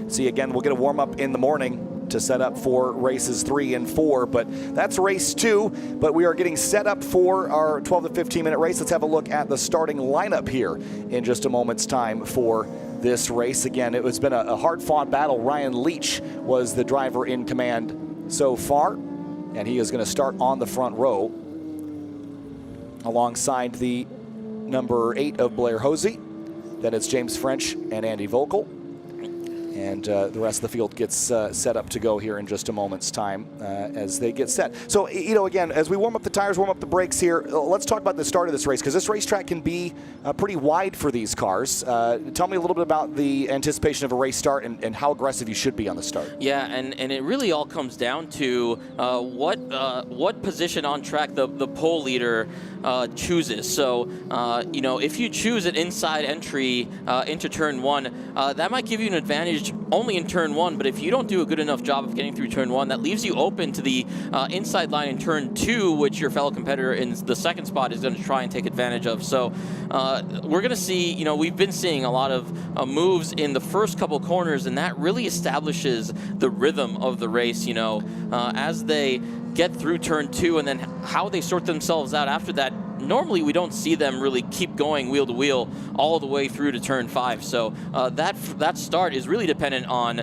See, again, we'll get a warm-up in the morning to set up for races 3 and 4, but that's race 2. But we are getting set up for our 12 to 15-minute race. Let's have a look at the starting lineup here in just a moment's time for this race. Again, it has been a hard-fought battle. Ryan Leach was the driver in command so far, and he is going to start on the front row alongside the number 8 of Blair Hosey. Then it's James French and Andy Vogel. And the rest of the field gets set up to go here in just a moment's time as they get set. So, you know, again, as we warm up the tires, warm up the brakes here, let's talk about the start of this race, because this racetrack can be pretty wide for these cars. Tell me a little bit about the anticipation of a race start and how aggressive you should be on the start. Yeah, and it really all comes down to what position on track the pole leader chooses. So, you know, if you choose an inside entry into turn 1, that might give you an advantage only in turn 1, but if you don't do a good enough job of getting through turn 1, that leaves you open to the inside line in turn 2, which your fellow competitor in the second spot is going to try and take advantage of. So we're going to see, you know, we've been seeing a lot of moves in the first couple corners, and that really establishes the rhythm of the race, you know, as they get through turn 2 and then how they sort themselves out after that. Normally we don't see them really keep going wheel to wheel all the way through to turn 5. So that start is really dependent on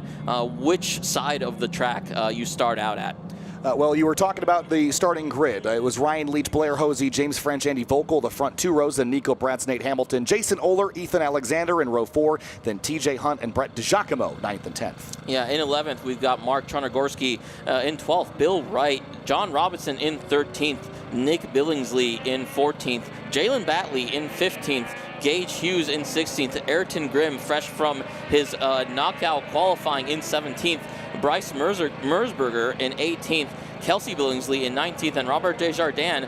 which side of the track you start out at. Well, you were talking about the starting grid. It was Ryan Leach, Blair Hosey, James French, Andy Vogel, the front 2 rows, then Nico Bratz, Nate Hamilton, Jason Oler, Ethan Alexander in row 4, then TJ Hunt and Brett DiGiacomo, 9th and 10th. Yeah, in 11th, we've got Mark Chonagorski in 12th, Bill Wright, John Robinson in 13th, Nick Billingsley in 14th, Jalen Batley in 15th, Gage Hughes in 16th, Ayrton Grimm, fresh from his knockout qualifying, in 17th, Bryce Mersberger in 18th, Kelsey Billingsley in 19th, and Robert Desjardins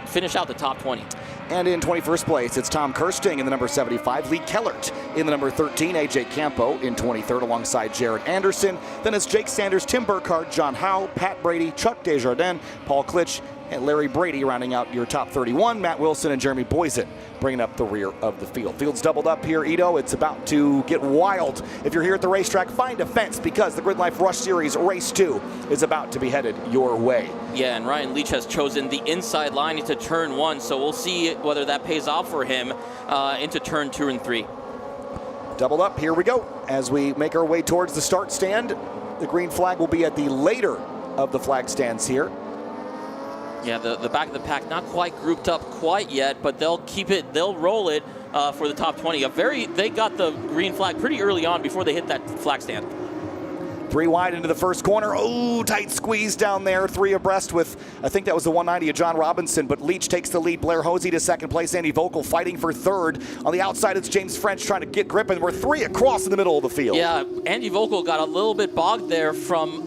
finish out the top 20. And in 21st place, it's Tom Kirsting in the number 75, Lee Kellert in the number 13, AJ Campo in 23rd alongside Jared Anderson. Then it's Jake Sanders, Tim Burkhardt, John Howe, Pat Brady, Chuck Desjardins, Paul Klitsch, and Larry Brady rounding out your top 31. Matt Wilson and Jeremy Boysen bringing up the rear of the field. Field's doubled up here, Ito. It's about to get wild. If you're here at the racetrack, find a fence, because the Gridlife Rush Series Race 2 is about to be headed your way. Yeah, and Ryan Leach has chosen the inside line into turn 1, so we'll see whether that pays off for him into turn 2 and 3. Doubled up, here we go. As we make our way towards the start stand, the green flag will be at the later of the flag stands here. Yeah, the back of the pack not quite grouped up quite yet, but they'll keep it, they'll roll it for the top 20. They got the green flag pretty early on before they hit that flag stand. 3 wide into the first corner. Oh, tight squeeze down there. 3 abreast with, I think that was the 190 of John Robinson, but Leach takes the lead. Blair Hosey to second place. Andy Vogel fighting for 3rd. On the outside, it's James French trying to get grip, and we're 3 across in the middle of the field. Yeah, Andy Vogel got a little bit bogged there from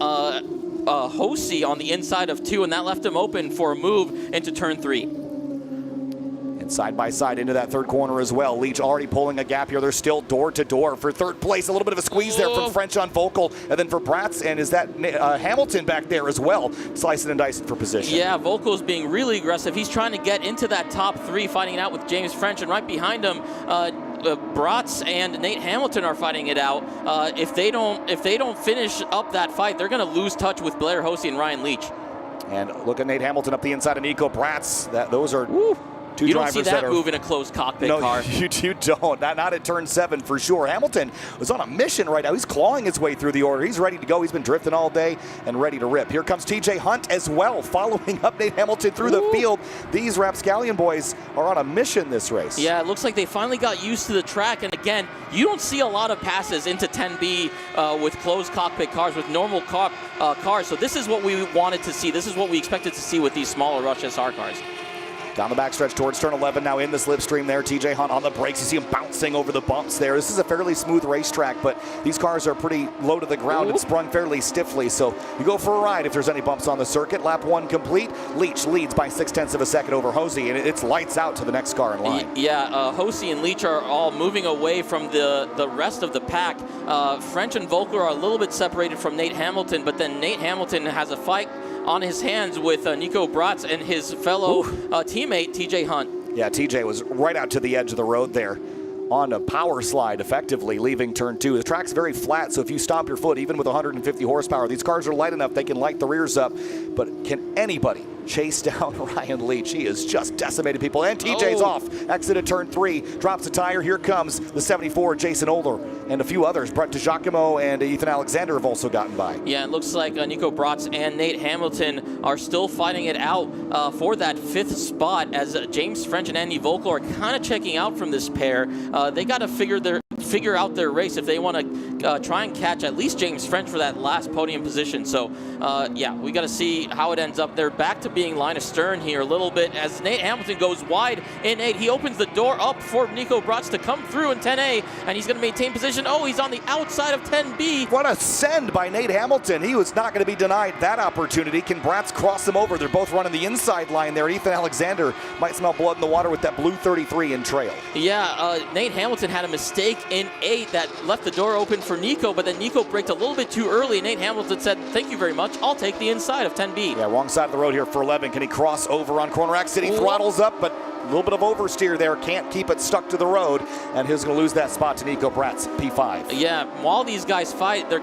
Hosey on the inside of 2, and that left him open for a move into turn 3. And side by side into that 3rd corner as well. Leach already pulling a gap here. They're still door to door for 3rd place. A little bit of a squeeze there from French on Vogel, and then for Bratz, and is that Hamilton back there as well, slicing and dicing for position. Yeah, Vogel's being really aggressive. He's trying to get into that top 3, fighting it out with James French, and right behind him, Bratz and Nate Hamilton are fighting it out. If they don't finish up that fight, they're going to lose touch with Blair Hosey and Ryan Leach. And look at Nate Hamilton up the inside of Nico Bratz. Those are two you drivers don't see that move in a closed cockpit car. You don't. Not at turn 7 for sure. Hamilton was on a mission right now. He's clawing his way through the order. He's ready to go. He's been drifting all day and ready to rip. Here comes TJ Hunt as well, following up Nate Hamilton through the field. These Rapscallion boys are on a mission this race. Yeah, it looks like they finally got used to the track. And again, you don't see a lot of passes into 10B with closed cockpit cars, with normal cars. So this is what we wanted to see. This is what we expected to see with these smaller Rush SR cars. Down the backstretch towards turn 11, now in the slipstream there. TJ Hunt on the brakes. You see him bouncing over the bumps there. This is a fairly smooth racetrack, but these cars are pretty low to the ground and sprung fairly stiffly. So you go for a ride if there's any bumps on the circuit. Lap 1 complete. Leach leads by 0.6 of a second over Hosey, and it's lights out to the next car in line. Yeah, Hosey and Leach are all moving away from the rest of the pack. French and Vogel are a little bit separated from Nate Hamilton, but then Nate Hamilton has a fight on his hands with Nico Bratz and his fellow teammate TJ Hunt. Yeah, TJ was right out to the edge of the road there on a power slide effectively, leaving turn 2. The track's very flat, so if you stomp your foot, even with 150 horsepower, these cars are light enough they can light the rears up. But can anybody chase down Ryan Leach? He has just decimated people. And TJ's off. Exited turn 3, drops a tire. Here comes the 74, Jason Older, and a few others. Brett DiGiacomo and Ethan Alexander have also gotten by. Yeah, it looks like Nico Bratz and Nate Hamilton are still fighting it out for that 5th spot, as James French and Andy Volkel are kind of checking out from this pair. They got to figure out their race if they want to try and catch at least James French for that last podium position. So, yeah, we got to see how it ends up. They're back to being line astern here a little bit as Nate Hamilton goes wide in 8. He opens the door up for Nico Bratz to come through in 10A, and he's going to maintain position. Oh, he's on the outside of 10B. What a send by Nate Hamilton. He was not going to be denied that opportunity. Can Bratz cross him over? They're both running the inside line there. Ethan Alexander might smell blood in the water with that blue 33 in trail. Yeah, Nate Hamilton had a mistake in 8 that left the door open for Nico, but then Nico braked a little bit too early. Nate Hamilton said, "Thank you very much. I'll take the inside of 10B." Yeah, wrong side of the road here for 11. Can he cross over on corner exit? He throttles up, but a little bit of oversteer there. Can't keep it stuck to the road, and he's going to lose that spot to Nico Bratz, P5. Yeah, while these guys fight, they're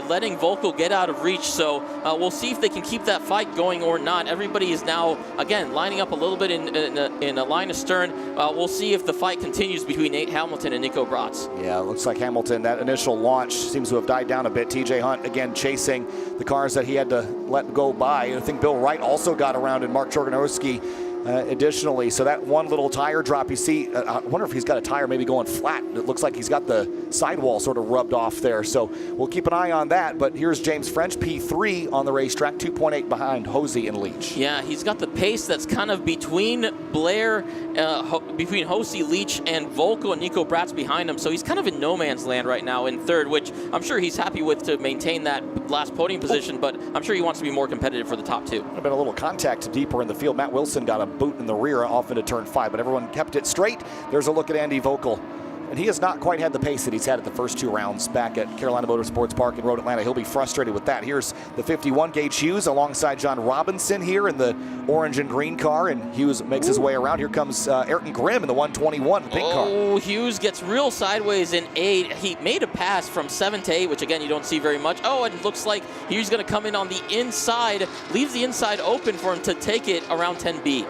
letting Volkel get out of reach. So we'll see if they can keep that fight going or not. Everybody is now again lining up a little bit in a line astern. We'll see if the fight continues between Nate Hamilton and Nico Bratz. Yeah, it looks like Hamilton, that initial launch seems to have died down a bit. TJ Hunt again chasing the cars that he had to let go by. I think Bill Wright also got around, and Mark Jorganowski additionally. So that one little tire drop you see, I wonder if he's got a tire maybe going flat. It looks like he's got the sidewall sort of rubbed off there. So we'll keep an eye on that. But here's James French, P3 on the racetrack, 2.8 behind Hosey and Leach. Yeah, he's got the pace that's kind of between Blair, between Hosey, Leach, and Volkel and Nico Bratz behind him. So he's kind of in no man's land right now in 3rd, which I'm sure he's happy with to maintain that last podium position, but I'm sure he wants to be more competitive for the top 2. There's been a little contact deeper in the field. Matt Wilson got a boot in the rear off into turn 5, but everyone kept it straight. There's a look at Andy Volkel, and he has not quite had the pace that he's had at the first 2 rounds back at Carolina Motorsports Park in Road Atlanta. He'll be frustrated with that. Here's the 51, Gage Hughes, alongside John Robinson here in the orange and green car, and Hughes makes his way around. Here comes Ayrton Grimm in the 121, the pink car. Oh, Hughes gets real sideways in 8. He made a pass from 7 to 8, which again, you don't see very much. Oh, and it looks like Hughes going to come in on the inside, leaves the inside open for him to take it around 10B.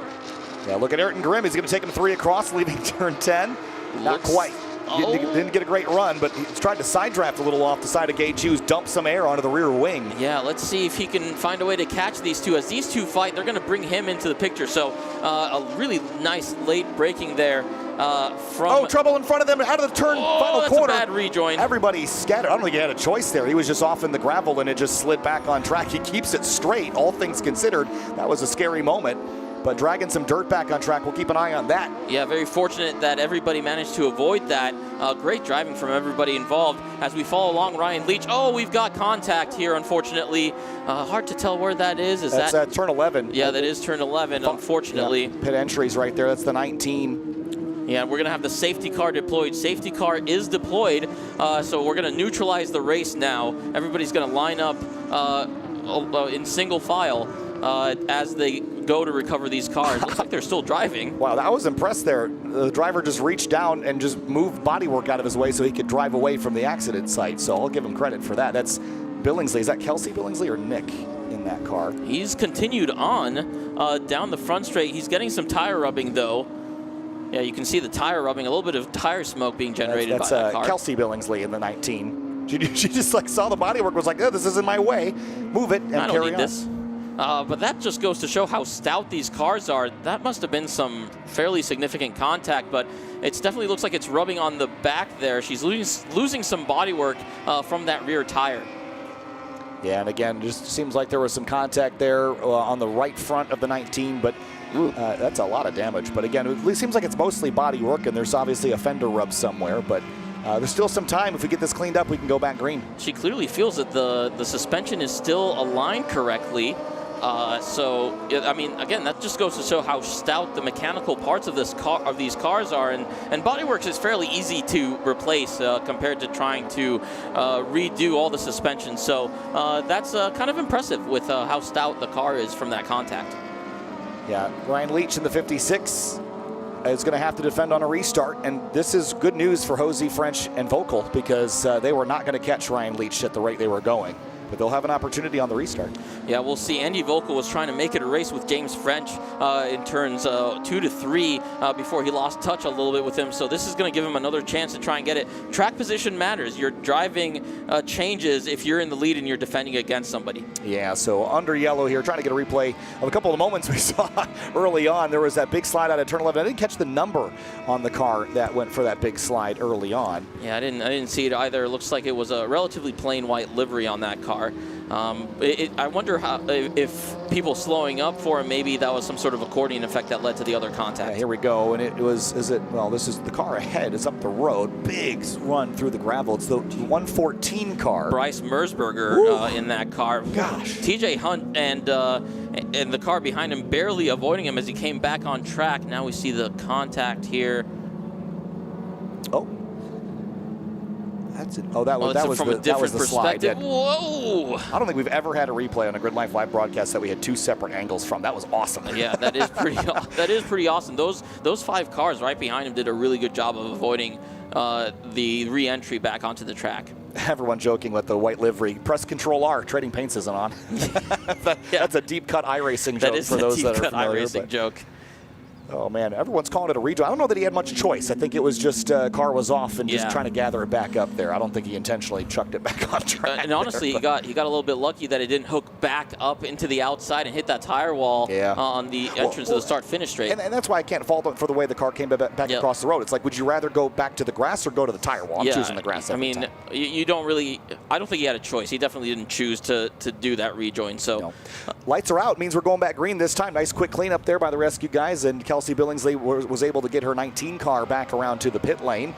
Yeah, look at Ayrton Grimm. He's going to take him 3 across, leaving turn 10. Not quite. Didn't get a great run, but he's tried to side draft a little off the side of Gage Hughes, dump some air onto the rear wing. Yeah, let's see if he can find a way to catch these two. As these two fight, they're going to bring him into the picture. So a really nice late braking there. Oh, trouble in front of them out of the turn, final that's quarter. A bad rejoin. Everybody scattered. I don't think he had a choice there. He was just off in the gravel, and it just slid back on track. He keeps it straight, all things considered. That was a scary moment. But dragging some dirt back on track, we'll keep an eye on that. Yeah, very fortunate that everybody managed to avoid that. Great driving from everybody involved. As we follow along, Ryan Leach. Oh, we've got contact here, unfortunately. Hard to tell where that is. That's turn 11. Yeah, that is turn 11, unfortunately. Yeah, pit entries right there. That's the 19. Yeah, we're going to have the safety car deployed. Safety car is deployed, so we're going to neutralize the race now. Everybody's going to line up in single file as they go to recover these cars. Looks like they're still driving. Wow, I was impressed there. The driver just reached down and just moved bodywork out of his way so he could drive away from the accident site. So I'll give him credit for that. That's Billingsley. Is that Kelsey Billingsley or Nick in that car? He's continued on down the front straight. He's getting some tire rubbing, though. Yeah, you can see the tire rubbing, a little bit of tire smoke being generated by that car. Kelsey Billingsley in the 19. She just like saw the bodywork, was like, oh, this is in my way. Move it and carry on. I don't need this. But that just goes to show how stout these cars are. That must have been some fairly significant contact, but it definitely looks like it's rubbing on the back there. She's losing some bodywork from that rear tire. Yeah, and again, just seems like there was some contact there on the right front of the 19, but that's a lot of damage. But again, it seems like it's mostly bodywork, and there's obviously a fender rub somewhere, but there's still some time. If we get this cleaned up, we can go back green. She clearly feels that the suspension is still aligned correctly. So, I mean, again, that just goes to show how stout the mechanical parts of these cars are, and bodyworks is fairly easy to replace compared to trying to redo all the suspension. So that's kind of impressive with how stout the car is from that contact. Yeah, Ryan Leach in the 56. is going to have to defend on a restart, and this is good news for Hosey, French, and Vogel, because they were not going to catch Ryan Leach at the rate they were going. But they'll have an opportunity on the restart. Yeah, we'll see. Andy Vogel was trying to make it a race with James French in turns 2 to 3 before he lost touch a little bit with him. So this is going to give him another chance to try and get it. Track position matters. Your driving changes if you're in the lead and you're defending against somebody. Yeah, so under yellow here, trying to get a replay of a couple of moments we saw early on. There was that big slide out of turn 11. I didn't catch the number on the car that went for that big slide early on. Yeah, I didn't see it either. It looks like it was a relatively plain white livery on that car. I wonder if people slowing up for him, maybe that was some sort of accordion effect that led to the other contact. Yeah, here we go, and it was, well, this is the car ahead. It's up the road. Big run through the gravel. It's the 114 car. Bryce Mersberger in that car. Gosh. TJ Hunt and the car behind him barely avoiding him as he came back on track. Now we see the contact here. Oh. That's it. Oh, that was from a different the slide. Yeah. Whoa! I don't think we've ever had a replay on a Gridlife live broadcast that we had 2 separate angles from. That was awesome. Yeah, that is pretty. That is pretty awesome. Those 5 cars right behind him did a really good job of avoiding the re-entry back onto the track. Everyone joking with the white livery. Press Control R. Trading Paints isn't on. That's a deep cut iRacing joke for those that are familiar. iRacing joke. Oh, man, everyone's calling it a redraw. I don't know that he had much choice. I think it was just car was off and just trying to gather it back up there. I don't think he intentionally chucked it back on track. And honestly, he got a little bit lucky that it didn't hook back up into the outside and hit that tire wall on the entrance of the start-finish straight. And that's why I can't fault him for the way the car came back across the road. It's like, would you rather go back to the grass or go to the tire wall? I'm choosing the grass every time. You don't really – I don't think he had a choice. He definitely didn't choose to do that rejoin. So, no. Lights are out. Means we're going back green this time. Nice quick cleanup there by the rescue guys, and Kelsey Billingsley was able to get her 19 car back around to the pit lane,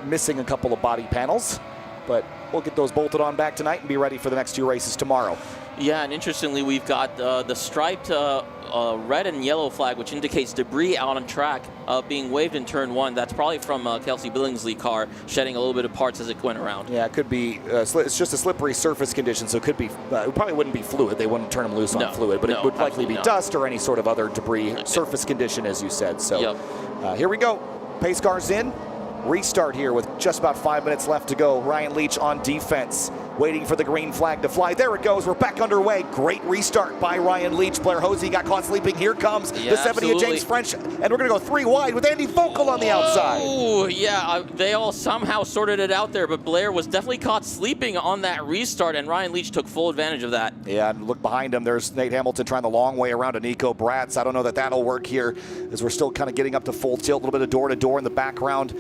missing a couple of body panels, but we'll get those bolted on back tonight and be ready for the next 2 races tomorrow. Yeah, and interestingly, we've got the striped red and yellow flag, which indicates debris out on track being waved in turn 1. That's probably from Kelsey Billingsley car shedding a little bit of parts as it went around. Yeah, it could be. It's just a slippery surface condition, so it could be. It probably wouldn't be fluid. They wouldn't turn them loose on fluid, but it would likely be dust or any sort of other debris surface condition, as you said. So here we go. Pace cars in. Restart here with just about 5 minutes left to go. Ryan Leach on defense, waiting for the green flag to fly. There it goes. We're back underway. Great restart by Ryan Leach. Blair Hosey got caught sleeping. Here comes the 70 of James French, and we're going to go 3 wide with Andy Vogel on the outside. Oh, yeah. They all somehow sorted it out there, but Blair was definitely caught sleeping on that restart, and Ryan Leach took full advantage of that. Yeah, and look behind him. There's Nate Hamilton trying the long way around to Nico Bratz. I don't know that that'll work here, as we're still kind of getting up to full tilt, a little bit of door-to-door in the background.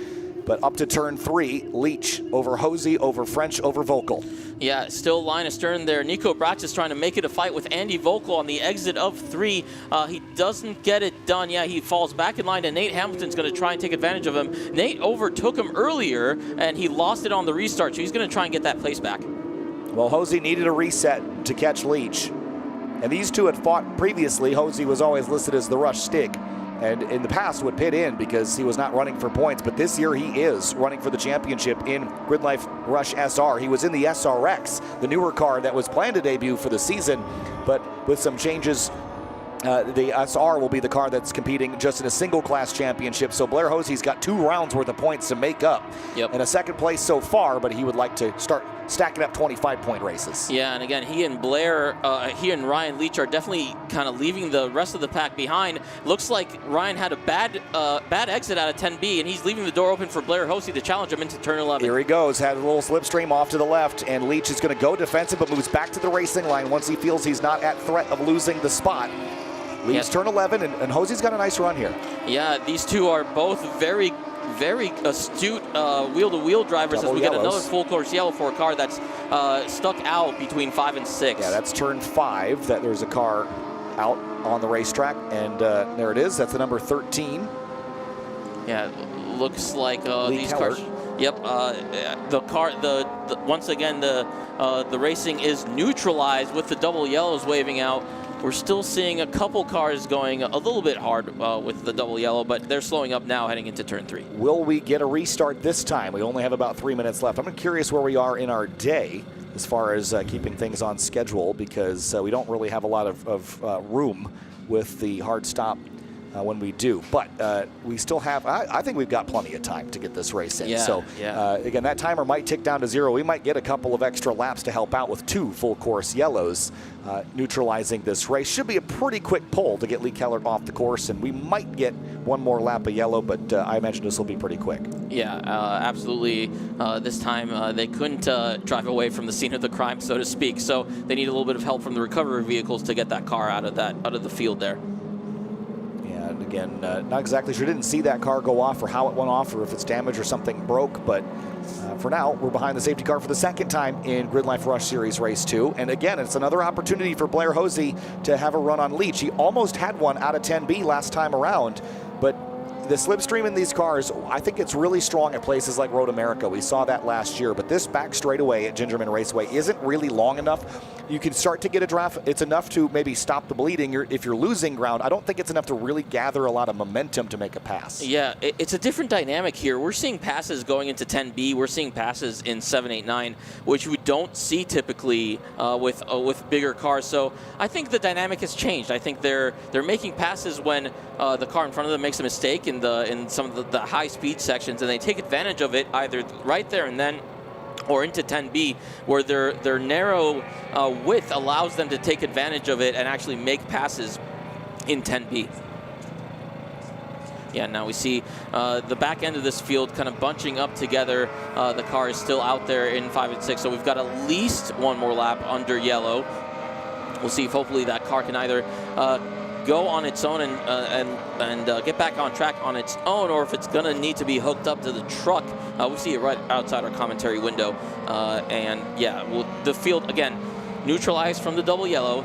But up to turn 3, Leach over Hosey, over French, over Vogel. Yeah, still line astern there. Nico Bratz is trying to make it a fight with Andy Vogel on the exit of 3. He doesn't get it done. Yeah, he falls back in line, and Nate Hamilton's going to try and take advantage of him. Nate overtook him earlier, and he lost it on the restart, so he's going to try and get that place back. Well, Hosey needed a reset to catch Leach. And these two had fought previously. Hosey was always listed as the rush stick, and in the past would pit in because he was not running for points. But this year he is running for the championship in Gridlife Rush SR. He was in the SRX, the newer car that was planned to debut for the season, but with some changes, the SR will be the car that's competing just in a single class championship. So Blair Hosey's got 2 rounds worth of points to make up. And a second place so far, but he would like to start stacking up 25-point races. Yeah, and again, he and Ryan Leach are definitely kind of leaving the rest of the pack behind. Looks like Ryan had a bad exit out of 10B, and he's leaving the door open for Blair Hosey to challenge him into turn 11. Here he goes, had a little slipstream off to the left, and Leach is going to go defensive, but moves back to the racing line once he feels he's not at threat of losing the spot. Leaves turn 11, and Hosey's got a nice run here. Yeah, these two are both very astute wheel-to-wheel drivers. Double as we yellows. Get another full course yellow for a car that's stuck out between 5 and 6. Yeah, that's turn 5. That there's a car out on the racetrack, and there it is. That's the number 13. Yeah, looks like these Keller. cars. Yep, the car. Once again, the racing is neutralized with the double yellows waving out. We're still seeing a couple cars going a little bit hard with the double yellow, but they're slowing up now heading into turn 3. Will we get a restart this time? We only have about 3 minutes left. I'm curious where we are in our day as far as keeping things on schedule, because we don't really have a lot of room with the hard stop when we do. But we still have, I think we've got plenty of time to get this race in. Yeah, so again, that timer might tick down to 0. We might get a couple of extra laps to help out with 2 full course yellows, neutralizing this race. Should be a pretty quick pull to get Lee Kellert off the course, and we might get 1 more lap of yellow, but I imagine this will be pretty quick. Yeah, absolutely. This time they couldn't drive away from the scene of the crime, so to speak. So they need a little bit of help from the recovery vehicles to get that car out of the field there. Yeah, and again, not exactly sure. Didn't see that car go off or how it went off or if it's damaged or something broke. But for now, we're behind the safety car for the 2nd time in Gridlife Rush Series Race 2. And again, it's another opportunity for Blair Hosey to have a run on Leach. He almost had one out of 10B last time around, but the slipstream in these cars, I think it's really strong at places like Road America. We saw that last year, but this back straightaway at Gingerman Raceway isn't really long enough. You can start to get a draft. It's enough to maybe stop the bleeding. If you're losing ground, I don't think it's enough to really gather a lot of momentum to make a pass. Yeah, it's a different dynamic here. We're seeing passes going into 10B. We're seeing passes in 7, 8, 9, which we don't see typically with bigger cars. So I think the dynamic has changed. I think they're making passes when the car in front of them makes a mistake in some of the high speed sections, and they take advantage of it either right there and then or into 10B, where their narrow width allows them to take advantage of it and actually make passes in 10B. Yeah, now we see the back end of this field kind of bunching up together. The car is still out there in 5 and 6, so we've got at least 1 more lap under yellow. We'll see if hopefully that car can either go on its own and get back on track on its own, or if it's going to need to be hooked up to the truck. We see it right outside our commentary window. And yeah, the field, again, neutralized from the double yellow.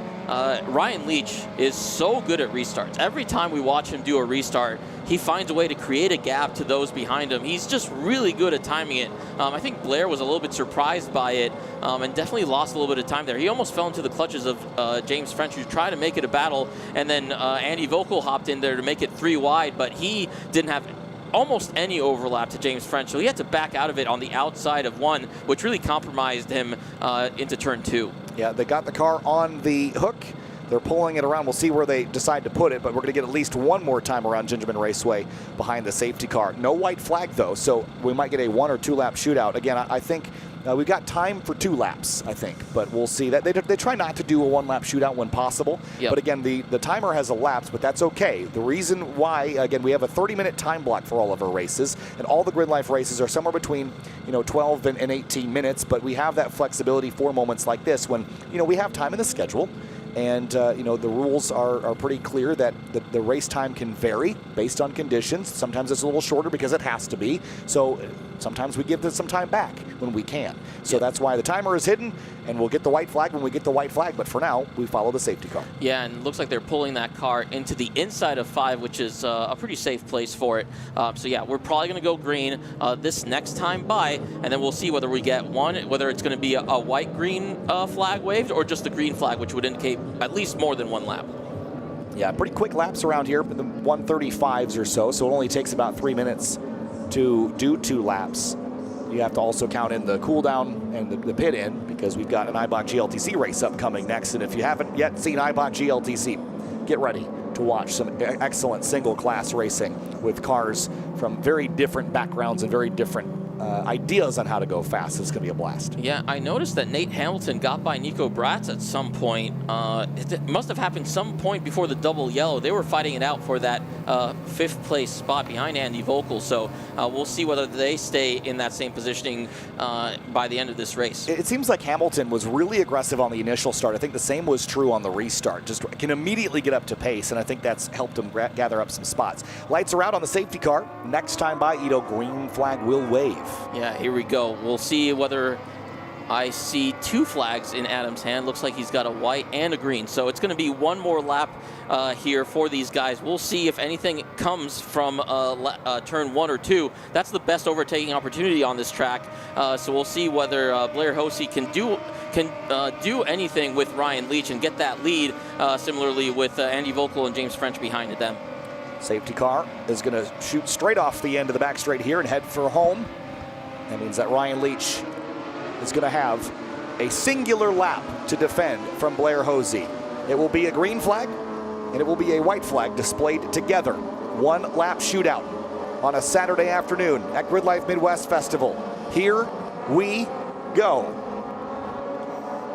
Ryan Leach is so good at restarts. Every time we watch him do a restart, he finds a way to create a gap to those behind him. He's just really good at timing it. I think Blair was a little bit surprised by it and definitely lost a little bit of time there. He almost fell into the clutches of James French, who tried to make it a battle, and then Andy Vogel hopped in there to make it 3 wide, but he didn't have almost any overlap to James French, so he had to back out of it on the outside of 1, which really compromised him into turn 2. Yeah, they got the car on the hook. They're pulling it around. We'll see where they decide to put it, but we're going to get at least 1 more time around Gingerman Raceway behind the safety car. No white flag, though, so we might get a 1 or 2 lap shootout. Again, I think we've got time for 2 laps, I think, but we'll see. That they try not to do a 1 lap shootout when possible. Yep. But again, the timer has elapsed, but that's okay. The reason why, again, we have a 30-minute time block for all of our races, and all the Gridlife races are somewhere between 12 and 18 minutes, but we have that flexibility for moments like this when we have time in the schedule. And, the rules are pretty clear that the race time can vary based on conditions. Sometimes it's a little shorter because it has to be. So sometimes we give this some time back when we can. So that's why the timer is hidden, and we'll get the white flag when we get the white flag. But for now, we follow the safety car. Yeah, and it looks like they're pulling that car into the inside of 5, which is a pretty safe place for it. So, yeah, we're probably going to go green this next time by, and then we'll see whether we get whether it's going to be a white-green flag waved or just the green flag, which would indicate at least more than 1 lap. Yeah, pretty quick laps around here, the 135s or so it only takes about 3 minutes to do 2 laps. You have to also count in the cool down and the pit in, because we've got an IBOC GLTC race upcoming next, and if you haven't yet seen IBOC GLTC, get ready to watch some excellent single class racing with cars from very different backgrounds and very different ideas on how to go fast. It's going to be a blast. Yeah, I noticed that Nate Hamilton got by Nico Bratz at some point. It must have happened some point before the double yellow. They were fighting it out for that 5th place spot behind Andy Vogel. So we'll see whether they stay in that same positioning by the end of this race. It seems like Hamilton was really aggressive on the initial start. I think the same was true on the restart. Just can immediately get up to pace, and I think that's helped him gather up some spots. Lights are out on the safety car. Next time by, Ito, green flag will wave. Yeah, here we go. We'll see whether I see 2 flags in Adam's hand. Looks like he's got a white and a green. So it's going to be 1 more lap here for these guys. We'll see if anything comes from turn 1 or 2. That's the best overtaking opportunity on this track. So we'll see whether Blair Hosey can do anything with Ryan Leach and get that lead, similarly with Andy Vogel and James French behind them. Safety car is going to shoot straight off the end of the back straight here and head for home. That means that Ryan Leach is going to have a singular lap to defend from Blair Hosey. It will be a green flag, and it will be a white flag displayed together. One lap shootout on a Saturday afternoon at Gridlife Midwest Festival. Here we go.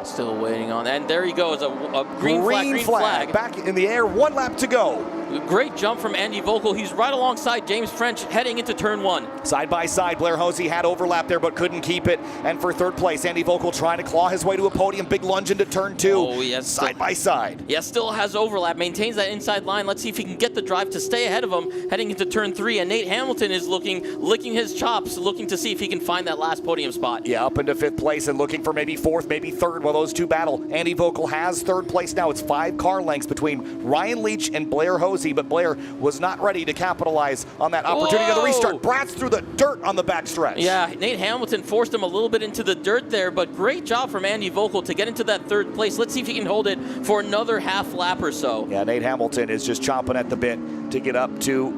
Still waiting on, and there he goes, a green flag. Back in the air, 1 lap to go. Great jump from Andy Vogel. He's right alongside James French heading into turn 1. Side by side, Blair Hosey had overlap there but couldn't keep it. And for third place, Andy Vogel trying to claw his way to a podium. Big lunge into turn 2. Oh, yes. Side by side. Yeah, still has overlap. Maintains that inside line. Let's see if he can get the drive to stay ahead of him heading into turn 3. And Nate Hamilton is licking his chops, looking to see if he can find that last podium spot. Yeah, up into 5th place and looking for maybe 4th, maybe 3rd while those two battle. Andy Vogel has 3rd place now. It's 5 car lengths between Ryan Leach and Blair Hosey, but Blair was not ready to capitalize on that opportunity to the restart. Bratz through the dirt on the backstretch. Yeah, Nate Hamilton forced him a little bit into the dirt there, but great job from Andy Vogel to get into that 3rd place. Let's see if he can hold it for another half lap or so. Yeah, Nate Hamilton is just chomping at the bit to get up to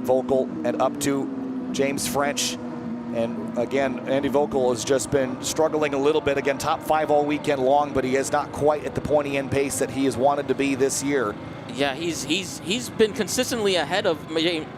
Vogel and up to James French. And again, Andy Vogel has just been struggling a little bit. Again, top 5 all weekend long, but he is not quite at the pointy end pace that he has wanted to be this year. Yeah, he's been consistently ahead of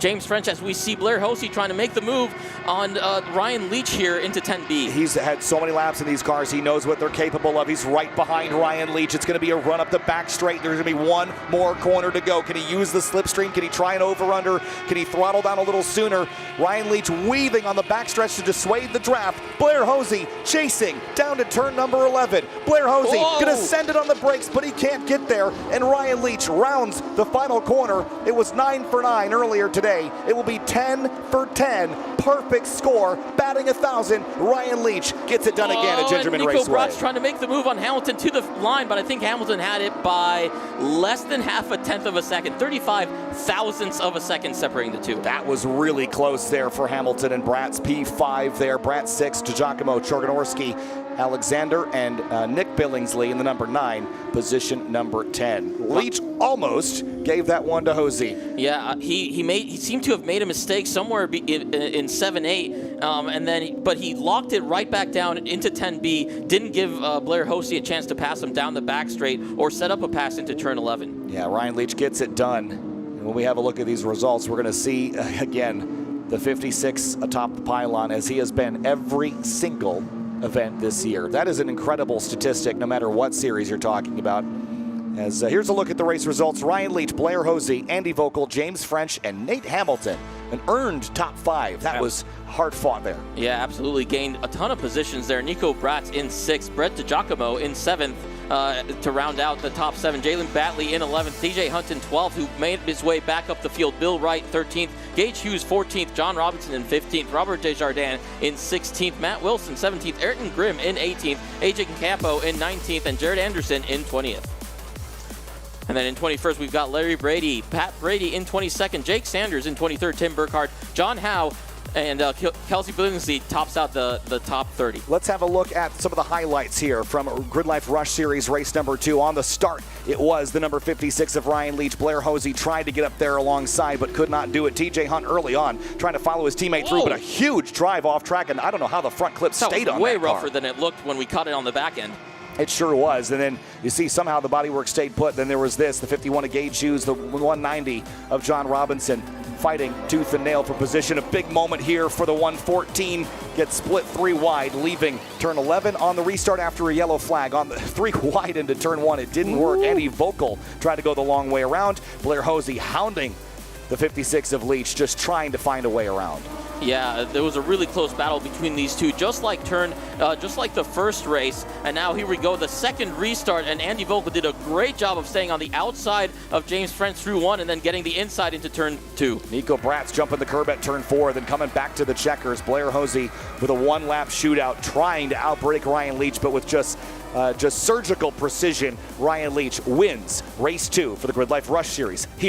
James French as we see Blair Hosey trying to make the move on Ryan Leach here into 10B. He's had so many laps in these cars. He knows what they're capable of. He's right behind Ryan Leach. It's going to be a run up the back straight. There's going to be one more corner to go. Can he use the slipstream? Can he try an over-under? Can he throttle down a little sooner? Ryan Leach weaving on the backstretch to dissuade the draft. Blair Hosey chasing down to turn number 11. Blair Hosey going to send it on the brakes, but he can't get there. And Ryan Leach rounds the final corner. It was 9 for 9 earlier today. It will be 10 for 10. Perfect score, batting 1,000. Ryan Leach gets it done again at Gingerman Raceway. Nico Bratz trying to make the move on Hamilton to the line, but I think Hamilton had it by less than half a tenth of a second, 35 thousandths of a second separating the two. That was really close there for Hamilton and Bratz. P5 there. Bratz 6 to Giacomo Chorganorski, Alexander, and Nick Billingsley in the number 9, position number 10. Leach almost gave that one to Hosey. Yeah, he seemed to have made a mistake somewhere in 7-8, but he locked it right back down into 10B. Didn't give Blair Hosey a chance to pass him down the back straight or set up a pass into turn 11. Yeah, Ryan Leach gets it done. And when we have a look at these results, we're going to see again the 56 atop the pylon, as he has been every single event this year. That is an incredible statistic, no matter what series you're talking about. As here's a look at the race results. Ryan Leach, Blair Hosey, Andy Vogel, James French, and Nate Hamilton. An earned top 5. That was hard fought there. Yeah, absolutely. Gained a ton of positions there. Nico Bratz in 6th, Brett DiGiacomo in 7th to round out the top 7. Jalen Batley in 11th, TJ Hunt in 12th, who made his way back up the field. Bill Wright 13th, Gage Hughes 14th, John Robinson in 15th, Robert Desjardins in 16th, Matt Wilson 17th, Ayrton Grimm in 18th, AJ Campo in 19th, and Jared Anderson in 20th. And then in 21st, we've got Larry Brady, Pat Brady in 22nd, Jake Sanders in 23rd, Tim Burkhardt, John Howe, and Kelsey Billingsley tops out the top 30. Let's have a look at some of the highlights here from Gridlife Rush Series race number 2. On the start, it was the number 56 of Ryan Leach. Blair Hosey tried to get up there alongside, but could not do it. TJ Hunt early on trying to follow his teammate through, but a huge drive off track, and I don't know how the front clip stayed on that way car. rougher than it looked when we caught it on the back end. It sure was. And then you see somehow the bodywork stayed put. Then there was this, the 51 of Gage Hughes, the 190 of John Robinson, fighting tooth and nail for position. A big moment here for the 114. Gets split 3 wide, leaving turn 11 on the restart after a yellow flag. On the 3 wide into turn 1, it didn't work. Andy Vogel tried to go the long way around. Blair Hosey hounding the 56 of Leach, just trying to find a way around. Yeah, there was a really close battle between these two, just like the first race. And now here we go, the second restart, and Andy Vogel did a great job of staying on the outside of James French through 1 and then getting the inside into turn 2. Nico Bratz jumping the curb at turn 4, then coming back to the checkers. Blair Hosey with a 1-lap shootout, trying to outbreak Ryan Leach, but with just surgical precision, Ryan Leach wins race 2 for the Gridlife Rush Series here